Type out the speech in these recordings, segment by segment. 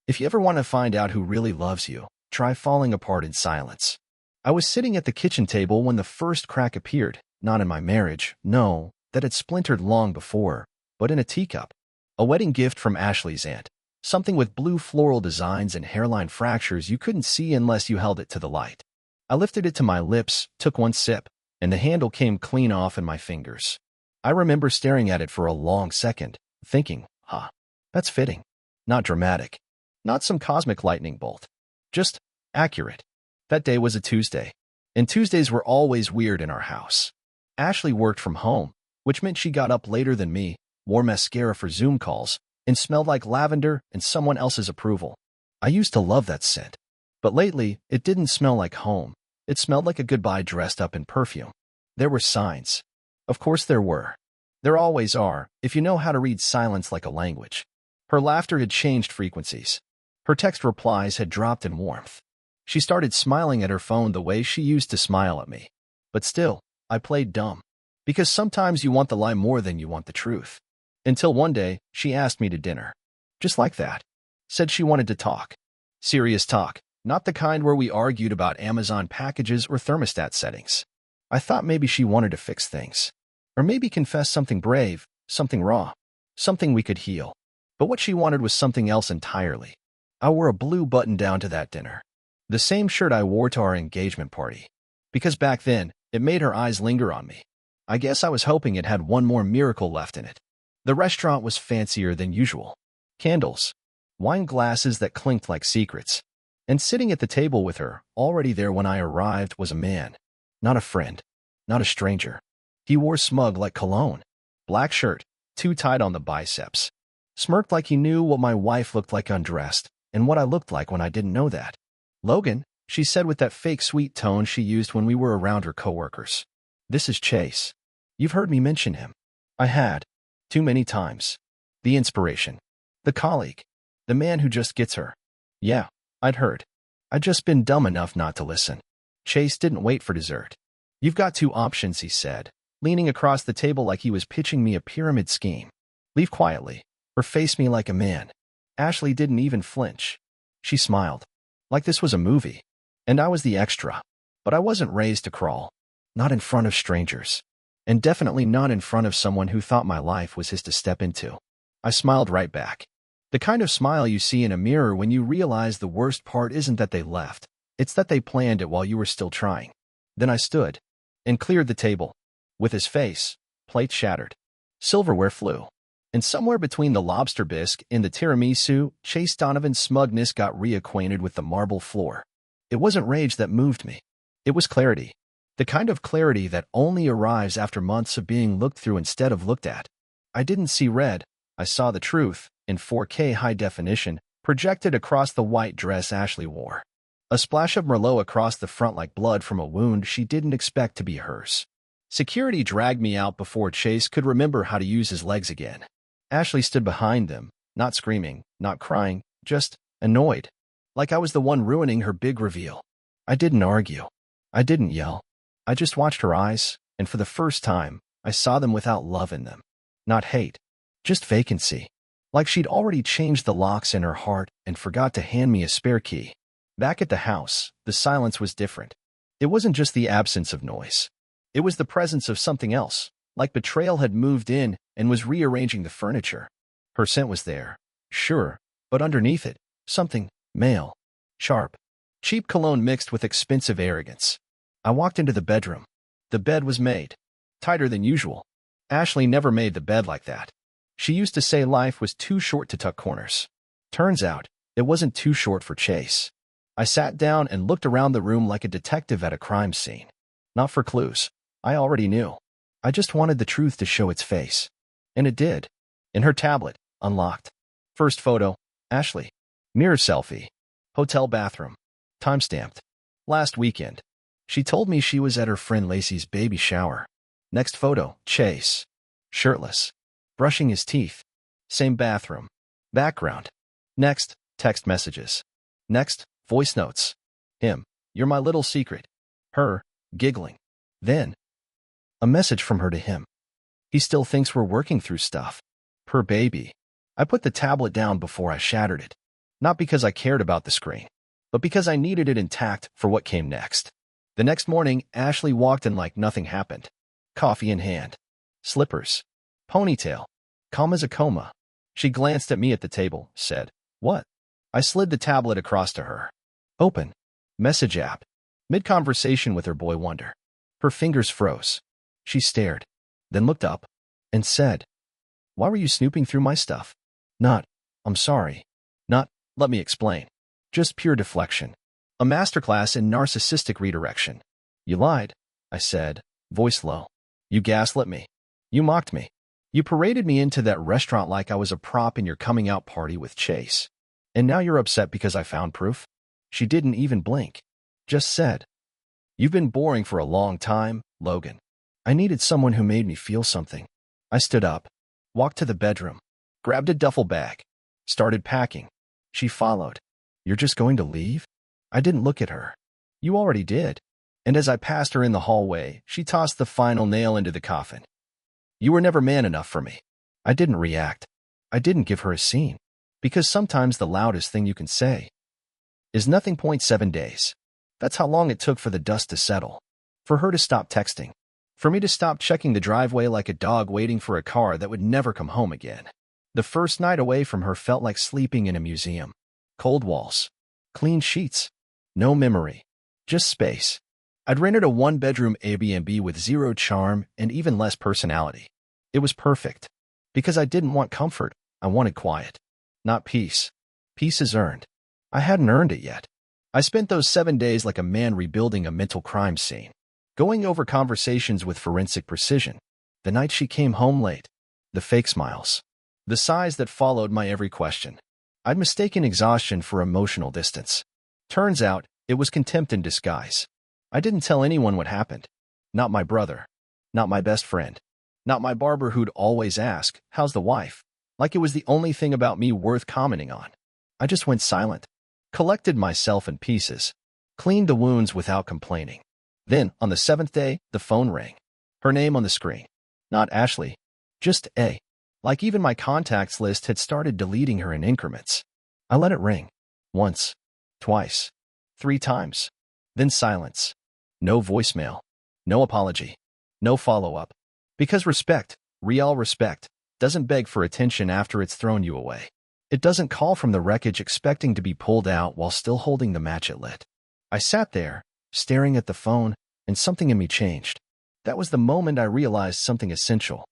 If you ever want to find out who really loves you, try falling apart in silence. I was sitting at the kitchen table when the first crack appeared, not in my marriage, no, that had splintered long before, but in a teacup. A wedding gift from Ashley's aunt. Something with blue floral designs and hairline fractures you couldn't see unless you held it to the light. I lifted it to my lips, took one sip, and the handle came clean off in my fingers. I remember staring at it for a long second, thinking, that's fitting. Not dramatic. Not some cosmic lightning bolt. Just accurate. That day was a Tuesday, and Tuesdays were always weird in our house. Ashley worked from home, which meant she got up later than me, wore mascara for Zoom calls, and smelled like lavender and someone else's approval. I used to love that scent. But lately, it didn't smell like home. It smelled like a goodbye dressed up in perfume. There were signs. Of course there were. There always are, if you know how to read silence like a language. Her laughter had changed frequencies. Her text replies had dropped in warmth. She started smiling at her phone the way she used to smile at me. But still, I played dumb. Because sometimes you want the lie more than you want the truth. Until one day, she asked me to dinner. Just like that. Said she wanted to talk. Serious talk, not the kind where we argued about Amazon packages or thermostat settings. I thought maybe she wanted to fix things. Or maybe confess something brave, something raw, something we could heal. But what she wanted was something else entirely. I wore a blue button-down to that dinner. The same shirt I wore to our engagement party. Because back then, it made her eyes linger on me. I guess I was hoping it had one more miracle left in it. The restaurant was fancier than usual. Candles, wine glasses that clinked like secrets. And sitting at the table with her, already there when I arrived, was a man. Not a friend. Not a stranger. He wore smug like cologne. Black shirt, too tight on the biceps. Smirked like he knew what my wife looked like undressed, and what I looked like when I didn't know that. Logan, she said with that fake sweet tone she used when we were around her coworkers. This is Chase. You've heard me mention him. I had. Too many times. The inspiration. The colleague. The man who just gets her. Yeah, I'd heard. I'd just been dumb enough not to listen. Chase didn't wait for dessert. You've got two options, he said, leaning across the table like he was pitching me a pyramid scheme. Leave quietly, or face me like a man. Ashley didn't even flinch. She smiled. Like this was a movie. And I was the extra. But I wasn't raised to crawl. Not in front of strangers. And definitely not in front of someone who thought my life was his to step into. I smiled right back. The kind of smile you see in a mirror when you realize the worst part isn't that they left. It's that they planned it while you were still trying. Then I stood and cleared the table. With his face, plate shattered. Silverware flew. And somewhere between the lobster bisque and the tiramisu, Chase Donovan's smugness got reacquainted with the marble floor. It wasn't rage that moved me. It was clarity. The kind of clarity that only arrives after months of being looked through instead of looked at. I didn't see red. I saw the truth, in 4K high definition, projected across the white dress Ashley wore. A splash of Merlot across the front like blood from a wound she didn't expect to be hers. Security dragged me out before Chase could remember how to use his legs again. Ashley stood behind them, not screaming, not crying, just annoyed. Like I was the one ruining her big reveal. I didn't argue. I didn't yell. I just watched her eyes, and for the first time, I saw them without love in them. Not hate. Just vacancy. Like she'd already changed the locks in her heart and forgot to hand me a spare key. Back at the house, the silence was different. It wasn't just the absence of noise. It was the presence of something else, like betrayal had moved in and was rearranging the furniture. Her scent was there, sure, but underneath it, something male, sharp. Cheap cologne mixed with expensive arrogance. I walked into the bedroom. The bed was made. Tighter than usual. Ashley never made the bed like that. She used to say life was too short to tuck corners. Turns out, it wasn't too short for Chase. I sat down and looked around the room like a detective at a crime scene. Not for clues. I already knew. I just wanted the truth to show its face. And it did. In her tablet, unlocked. First photo, Ashley. Mirror selfie. Hotel bathroom. Timestamped. Last weekend. She told me she was at her friend Lacey's baby shower. Next photo, Chase. Shirtless. Brushing his teeth. Same bathroom. Background. Next, text messages. Next, voice notes. Him. You're my little secret. Her. Giggling. Then, a message from her to him. He still thinks we're working through stuff. Per baby. I put the tablet down before I shattered it. Not because I cared about the screen, but because I needed it intact for what came next. The next morning, Ashley walked in like nothing happened. Coffee in hand. Slippers. Ponytail. Calm as a coma. She glanced at me at the table, said, "What?" I slid the tablet across to her. "Open. Message app." Mid-conversation with her boy wonder. Her fingers froze. She stared, then looked up, and said, "Why were you snooping through my stuff?" Not, "I'm sorry." Not, "Let me explain." Just pure deflection. A masterclass in narcissistic redirection. "You lied," I said, voice low. "You gaslit me. You mocked me. You paraded me into that restaurant like I was a prop in your coming-out party with Chase. And now you're upset because I found proof?" She didn't even blink. Just said, "You've been boring for a long time, Logan." I needed someone who made me feel something. I stood up, walked to the bedroom, grabbed a duffel bag, started packing. She followed. "You're just going to leave?" I didn't look at her. "You already did." And as I passed her in the hallway, she tossed the final nail into the coffin. "You were never man enough for me." I didn't react. I didn't give her a scene. Because sometimes the loudest thing you can say is nothing. 7 days. That's how long it took for the dust to settle. For her to stop texting. For me to stop checking the driveway like a dog waiting for a car that would never come home again. The first night away from her felt like sleeping in a museum. Cold walls. Clean sheets. No memory. Just space. I'd rented a one-bedroom Airbnb with zero charm and even less personality. It was perfect. Because I didn't want comfort, I wanted quiet. Not peace. Peace is earned. I hadn't earned it yet. I spent those 7 days like a man rebuilding a mental crime scene. Going over conversations with forensic precision. The night she came home late. The fake smiles. The sighs that followed my every question. I'd mistaken exhaustion for emotional distance. Turns out, it was contempt in disguise. I didn't tell anyone what happened. Not my brother. Not my best friend. Not my barber who'd always ask, "How's the wife?" Like it was the only thing about me worth commenting on. I just went silent. Collected myself in pieces. Cleaned the wounds without complaining. Then, on the 7th day, the phone rang. Her name on the screen. Not Ashley. Just A. Like even my contacts list had started deleting her in increments. I let it ring. Once. Twice. 3 times. Then silence. No voicemail. No apology. No follow-up. Because respect, real respect, doesn't beg for attention after it's thrown you away. It doesn't call from the wreckage expecting to be pulled out while still holding the match it lit. I sat there, staring at the phone, and something in me changed. That was the moment I realized something essential.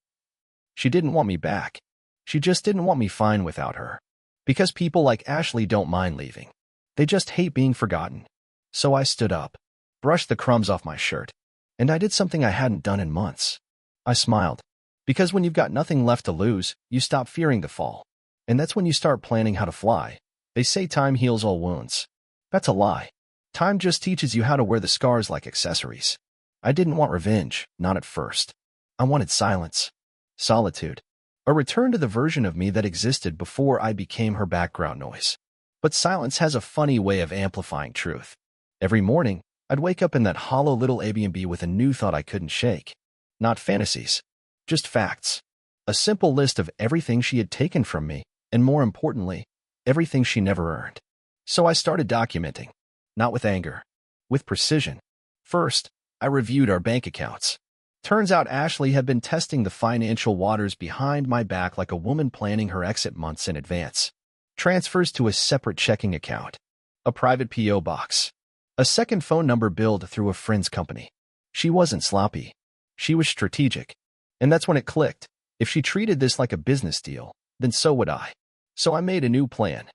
She didn't want me back. She just didn't want me fine without her. Because people like Ashley don't mind leaving. They just hate being forgotten. So I stood up, brushed the crumbs off my shirt, and I did something I hadn't done in months. I smiled. Because when you've got nothing left to lose, you stop fearing the fall. And that's when you start planning how to fly. They say time heals all wounds. That's a lie. Time just teaches you how to wear the scars like accessories. I didn't want revenge, not at first. I wanted silence. Solitude. A return to the version of me that existed before I became her background noise. But silence has a funny way of amplifying truth. Every morning, I'd wake up in that hollow little Airbnb with a new thought I couldn't shake. Not fantasies. Just facts. A simple list of everything she had taken from me, and more importantly, everything she never earned. So I started documenting. Not with anger. With precision. First, I reviewed our bank accounts. Turns out Ashley had been testing the financial waters behind my back like a woman planning her exit months in advance. Transfers to a separate checking account. A private P.O. box. A second phone number billed through a friend's company. She wasn't sloppy. She was strategic. And that's when it clicked. If she treated this like a business deal, then so would I. So I made a new plan.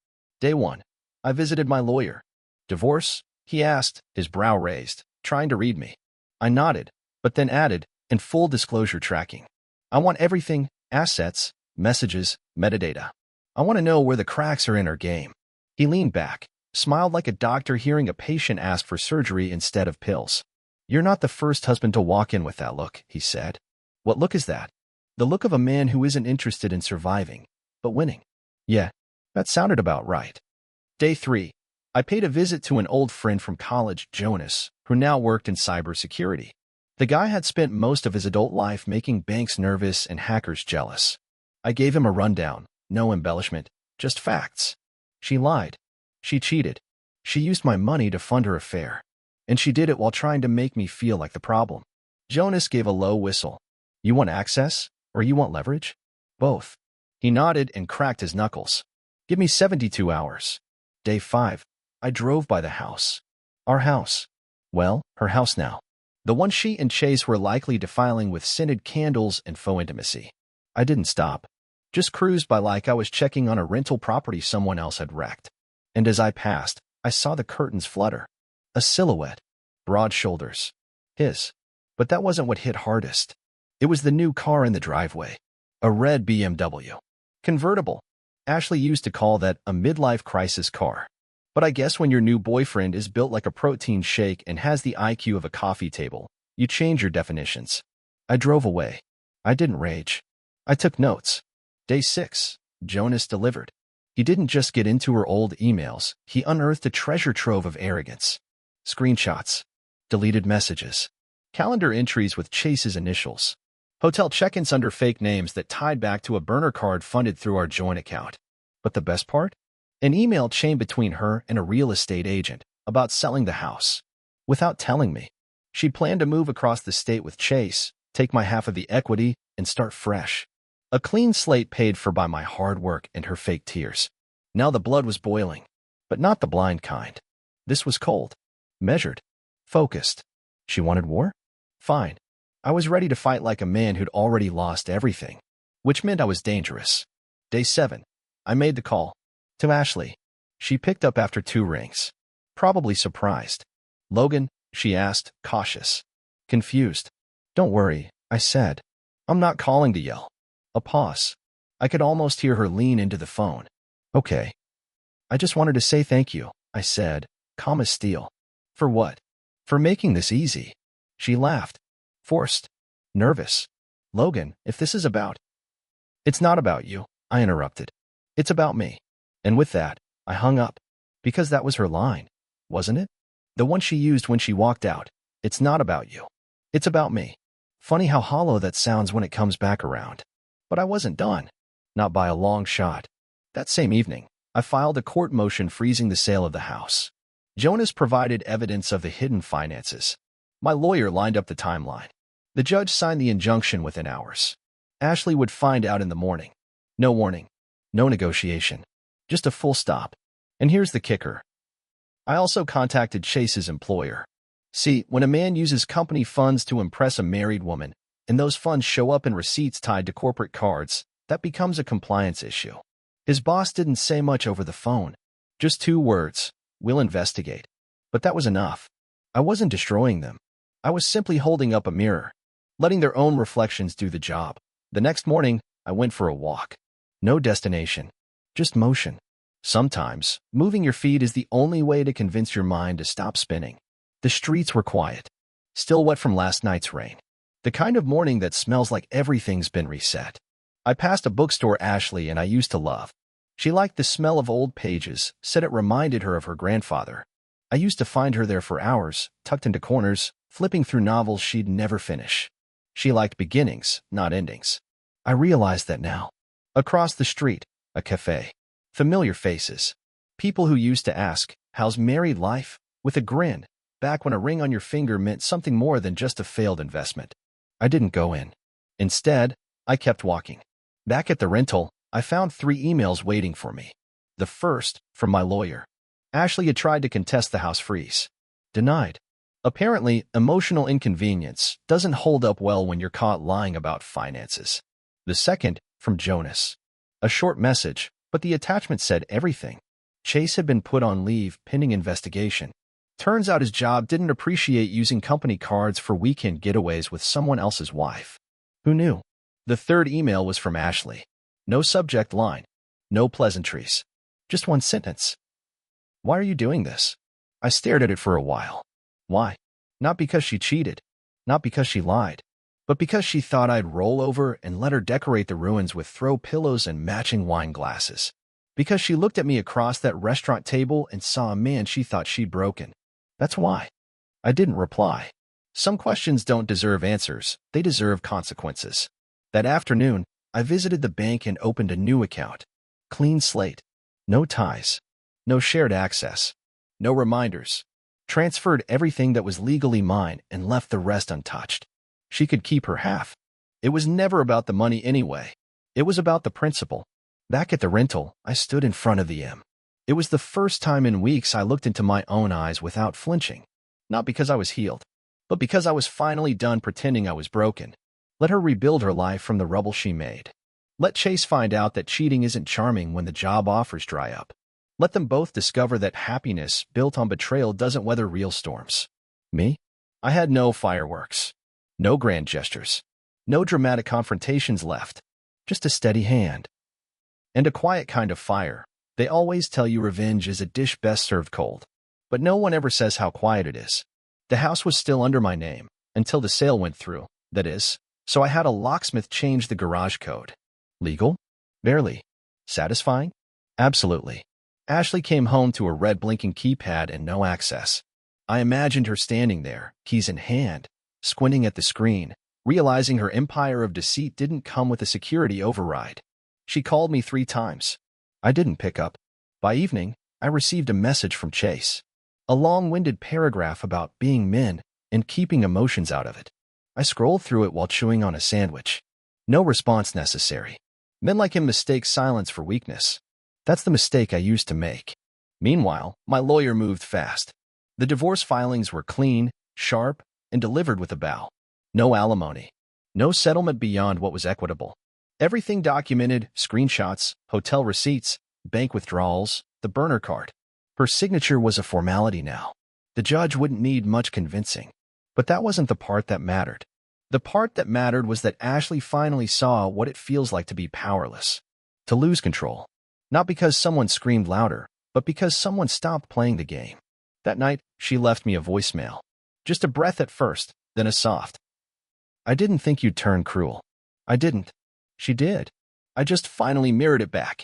Day 1. I visited my lawyer. "Divorce?" he asked, his brow raised, trying to read me. I nodded, but then added, "and full disclosure tracking. I want everything, assets, messages, metadata. I want to know where the cracks are in our game." He leaned back, smiled like a doctor hearing a patient ask for surgery instead of pills. "You're not the first husband to walk in with that look," he said. "What look is that?" "The look of a man who isn't interested in surviving, but winning." Yeah, that sounded about right. Day 3. I paid a visit to an old friend from college, Jonas, who now worked in cybersecurity. The guy had spent most of his adult life making banks nervous and hackers jealous. I gave him a rundown, no embellishment, just facts. She lied. She cheated. She used my money to fund her affair. And she did it while trying to make me feel like the problem. Jonas gave a low whistle. You want access? Or you want leverage? Both. He nodded and cracked his knuckles. Give me 72 hours. Day 5. I drove by the house. Our house. Well, her house now. The one she and Chase were likely defiling with scented candles and faux intimacy. I didn't stop. Just cruised by like I was checking on a rental property someone else had wrecked. And as I passed, I saw the curtains flutter. A silhouette. Broad shoulders. His. But that wasn't what hit hardest. It was the new car in the driveway. A red BMW. Convertible. Ashley used to call that a midlife crisis car. But I guess when your new boyfriend is built like a protein shake and has the IQ of a coffee table, you change your definitions. I drove away. I didn't rage. I took notes. Day 6. Jonas delivered. He didn't just get into her old emails, he unearthed a treasure trove of arrogance. Screenshots. Deleted messages. Calendar entries with Chase's initials. Hotel check-ins under fake names that tied back to a burner card funded through our joint account. But the best part? An email chain between her and a real estate agent about selling the house. Without telling me. She planned to move across the state with Chase, take my half of the equity, and start fresh. A clean slate paid for by my hard work and her fake tears. Now the blood was boiling. But not the blind kind. This was cold. Measured. Focused. She wanted war? Fine. I was ready to fight like a man who'd already lost everything. Which meant I was dangerous. Day 7. I made the call. To Ashley. She picked up after 2 rings. Probably surprised. Logan, she asked, cautious. Confused. Don't worry, I said. I'm not calling to yell. A pause. I could almost hear her lean into the phone. Okay. I just wanted to say thank you, I said, calm as steel. For what? For making this easy. She laughed. Forced. Nervous. Logan, if this is about... It's not about you, I interrupted. It's about me. And with that, I hung up. Because that was her line, wasn't it? The one she used when she walked out. It's not about you. It's about me. Funny how hollow that sounds when it comes back around. But I wasn't done. Not by a long shot. That same evening, I filed a court motion freezing the sale of the house. Jonas provided evidence of the hidden finances. My lawyer lined up the timeline. The judge signed the injunction within hours. Ashley would find out in the morning. No warning. No negotiation. Just a full stop. And here's the kicker. I also contacted Chase's employer. See, when a man uses company funds to impress a married woman, and those funds show up in receipts tied to corporate cards, that becomes a compliance issue. His boss didn't say much over the phone. Just 2 words. We'll investigate. But that was enough. I wasn't destroying them. I was simply holding up a mirror, letting their own reflections do the job. The next morning, I went for a walk. No destination. Just motion. Sometimes, moving your feet is the only way to convince your mind to stop spinning. The streets were quiet. Still wet from last night's rain. The kind of morning that smells like everything's been reset. I passed a bookstore Ashley and I used to love. She liked the smell of old pages, said it reminded her of her grandfather. I used to find her there for hours, tucked into corners, flipping through novels she'd never finish. She liked beginnings, not endings. I realized that now. Across the street, a cafe. Familiar faces. People who used to ask, how's married life? With a grin, back when a ring on your finger meant something more than just a failed investment. I didn't go in. Instead, I kept walking. Back at the rental, I found 3 emails waiting for me. The first, from my lawyer. Ashley had tried to contest the house freeze. Denied. Apparently, emotional inconvenience doesn't hold up well when you're caught lying about finances. The second, from Jonas. A short message, but the attachment said everything. Chase had been put on leave pending investigation. Turns out his job didn't appreciate using company cards for weekend getaways with someone else's wife. Who knew? The third email was from Ashley. No subject line. No pleasantries. Just one sentence. Why are you doing this? I stared at it for a while. Why? Not because she cheated. Not because she lied. But because she thought I'd roll over and let her decorate the ruins with throw pillows and matching wine glasses. Because she looked at me across that restaurant table and saw a man she thought she'd broken. That's why. I didn't reply. Some questions don't deserve answers. They deserve consequences. That afternoon, I visited the bank and opened a new account. Clean slate. No ties. No shared access. No reminders. Transferred everything that was legally mine and left the rest untouched. She could keep her half. It was never about the money anyway. It was about the principle. Back at the rental, I stood in front of the M. It was the first time in weeks I looked into my own eyes without flinching. Not because I was healed, but because I was finally done pretending I was broken. Let her rebuild her life from the rubble she made. Let Chase find out that cheating isn't charming when the job offers dry up. Let them both discover that happiness built on betrayal doesn't weather real storms. Me? I had no fireworks. No grand gestures. No dramatic confrontations left. Just a steady hand. And a quiet kind of fire. They always tell you revenge is a dish best served cold. But no one ever says how quiet it is. The house was still under my name, until the sale went through, that is, so I had a locksmith change the garage code. Legal? Barely. Satisfying? Absolutely. Ashley came home to a red blinking keypad and no access. I imagined her standing there, keys in hand, squinting at the screen, realizing her empire of deceit didn't come with a security override. She called me 3 times. I didn't pick up. By evening, I received a message from Chase. A long-winded paragraph about being men and keeping emotions out of it. I scrolled through it while chewing on a sandwich. No response necessary. Men like him mistake silence for weakness. That's the mistake I used to make. Meanwhile, my lawyer moved fast. The divorce filings were clean, sharp, and delivered with a bow. No alimony. No settlement beyond what was equitable. Everything documented, screenshots, hotel receipts, bank withdrawals, the burner card. Her signature was a formality now. The judge wouldn't need much convincing. But that wasn't the part that mattered. The part that mattered was that Ashley finally saw what it feels like to be powerless. To lose control. Not because someone screamed louder, but because someone stopped playing the game. That night, she left me a voicemail. Just a breath at first, then a soft. I didn't think you'd turn cruel. I didn't. She did. I just finally mirrored it back.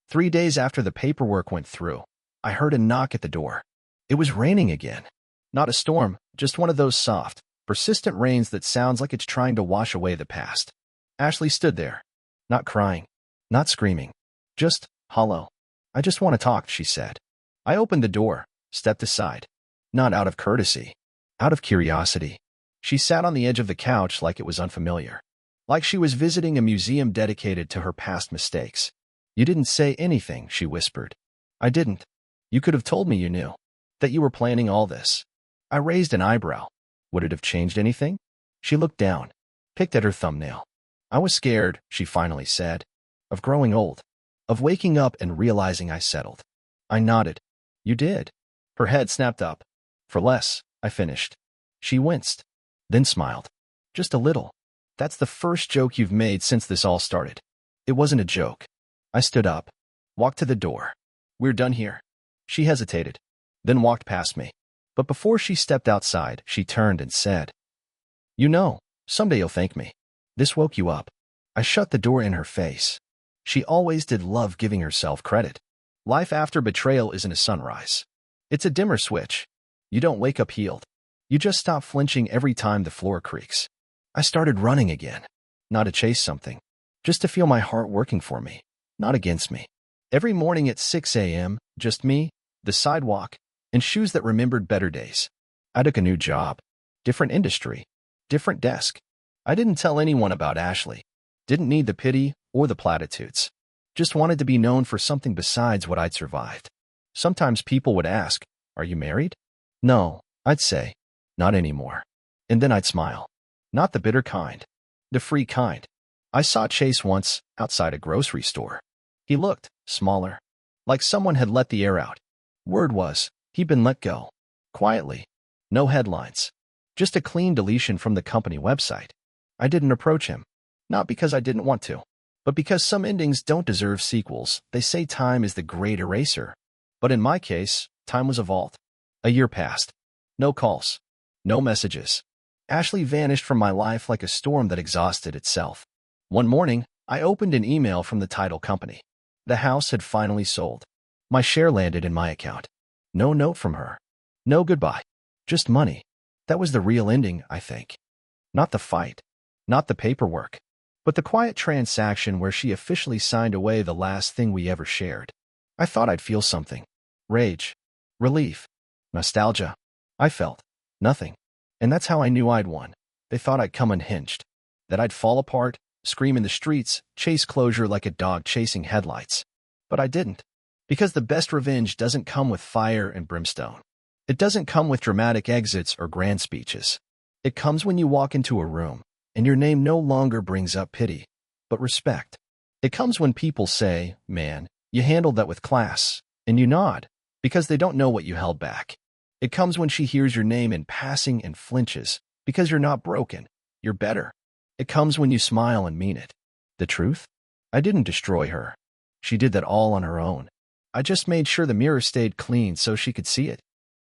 3 days after the paperwork went through, I heard a knock at the door. It was raining again. Not a storm, just one of those soft, persistent rains that sounds like it's trying to wash away the past. Ashley stood there. Not crying. Not screaming. Just hollow. I just want to talk, she said. I opened the door, stepped aside. Not out of courtesy. Out of curiosity. She sat on the edge of the couch like it was unfamiliar. Like she was visiting a museum dedicated to her past mistakes. You didn't say anything, she whispered. I didn't. You could have told me you knew. That you were planning all this. I raised an eyebrow. Would it have changed anything? She looked down, picked at her thumbnail. I was scared, she finally said. Of growing old. Of waking up and realizing I settled. I nodded. You did. Her head snapped up. For less, I finished. She winced. Then smiled. Just a little. That's the first joke you've made since this all started. It wasn't a joke. I stood up. Walked to the door. We're done here. She hesitated. Then walked past me. But before she stepped outside, she turned and said, You know, someday you'll thank me. This woke you up. I shut the door in her face. She always did love giving herself credit. Life after betrayal isn't a sunrise. It's a dimmer switch. You don't wake up healed. You just stop flinching every time the floor creaks. I started running again. Not to chase something. Just to feel my heart working for me. Not against me. Every morning at 6 a.m., just me, the sidewalk, and shoes that remembered better days. I took a new job. Different industry. Different desk. I didn't tell anyone about Ashley. Didn't need the pity or the platitudes. Just wanted to be known for something besides what I'd survived. Sometimes people would ask, Are you married? No, I'd say, Not anymore. And then I'd smile. Not the bitter kind. The free kind. I saw Chase once, outside a grocery store. He looked smaller. Like someone had let the air out. Word was, he'd been let go. Quietly. No headlines. Just a clean deletion from the company website. I didn't approach him. Not because I didn't want to. But because some endings don't deserve sequels. They say time is the great eraser. But in my case, time was a vault. A year passed. No calls. No messages. Ashley vanished from my life like a storm that exhausted itself. One morning, I opened an email from the title company. The house had finally sold. My share landed in my account. No note from her. No goodbye. Just money. That was the real ending, I think. Not the fight. Not the paperwork. But the quiet transaction where she officially signed away the last thing we ever shared. I thought I'd feel something. rage, relief, nostalgia. I felt nothing. And that's how I knew I'd won. They thought I'd come unhinged, that I'd fall apart, scream in the streets, chase closure like a dog chasing headlights. But I didn't. Because the best revenge doesn't come with fire and brimstone. It doesn't come with dramatic exits or grand speeches. It comes when you walk into a room, and your name no longer brings up pity, but respect. It comes when people say, "Man, you handled that with class," and you nod, because they don't know what you held back. It comes when she hears your name in passing and flinches, because you're not broken, you're better. It comes when you smile and mean it. The truth? I didn't destroy her. She did that all on her own. I just made sure the mirror stayed clean so she could see it.